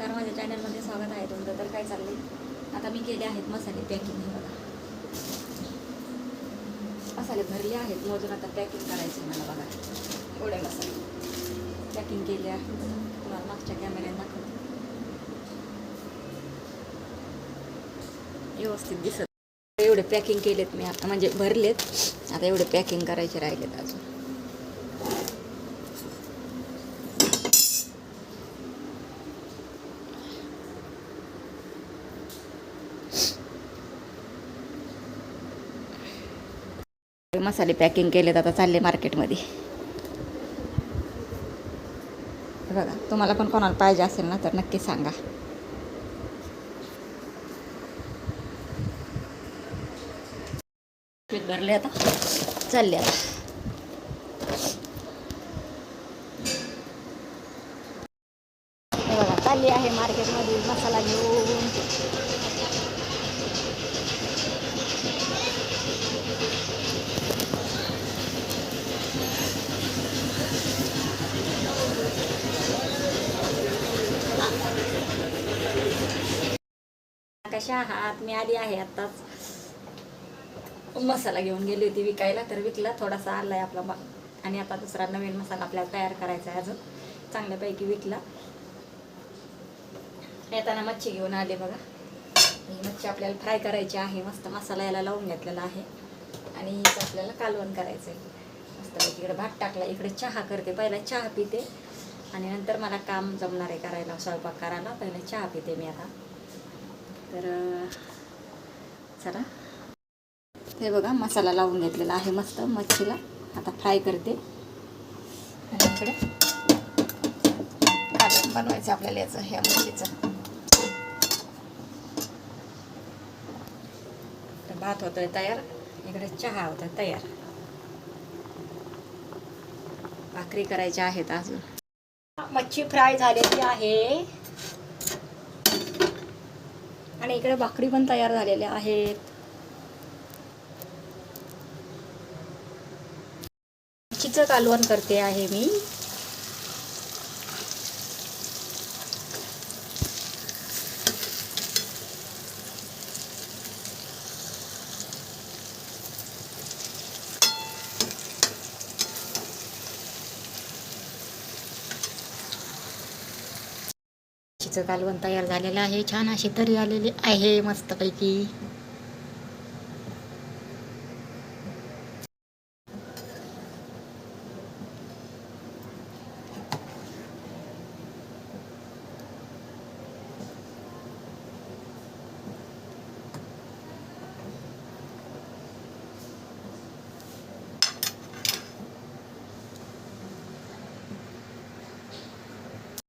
नमस्कार, माझ्या चॅनलमध्ये स्वागत आहे तुमचं. तर काय चाललंय, आता मी केले आहेत मसाले पॅकिंग. हे बघा, मसाले भरले आहेत मोजून. आता पॅकिंग करायचे मला. बघा, एवढे मसाले पॅकिंग केले आहेत. तुम्हाला मागच्या कॅमेऱ्यात दाखवते, व्यवस्थित दिसत. एवढे पॅकिंग केलेत मी आता, म्हणजे भरलेत. आता एवढे पॅकिंग करायचे राहिलेत अजून. मसाले पॅकिंग केलेत, आता चालले मार्केटमध्ये. बघा, तुम्हाला पण कोणाला पाहिजे असेल ना तर नक्की सांगा. पीठ भरले, आता चालले. आता बघा, चालली आहे मार्केटमध्ये मसाला घेऊन. कशा आहात? मी आली आहे आत्ताच. मसाला घेऊन गेली होती विकायला, तर विकला थोडासा, आलाय आपला आणि आता दुसरा नवीन मसाला आपल्याला तयार करायचा आहे. अजून चांगल्यापैकी विकला. येताना मच्छी घेऊन आले. बघा, ही मच्छी आपल्याला फ्राय करायची आहे. मस्त मसाला याला लावून घेतलेला आहे आणि आपल्याला कालवण करायचं आहे. मस्त इकडे भात टाकला, इकडे चहा करते. पहिला चहा पिते आणि नंतर मला काम जमणार आहे करायला, स्वयंपाक करायला. पहिला चहा पिते मी आता. तर चला, हे बघा, मसाला लावून घेतलेला आहे मस्त मच्छीला. आता फ्राय करते आणि इकडे कालवण बनवायचं आपल्याला याचं, ह्या मच्छीचं. तर भात होतोय तयार, इकडे चहा होतोय तयार. भाकरी करायच्या आहेत अजून. मच्छी फ्राय झालेली आहे आणि इकडे भाकरी पण तयार झालेल्या आहेत. मच्छीचं कालवण करते आहे मी. मच्छीचं कालवण तयार झालेलं आहे. छान अशी तरी आलेली आहे मस्तपैकी.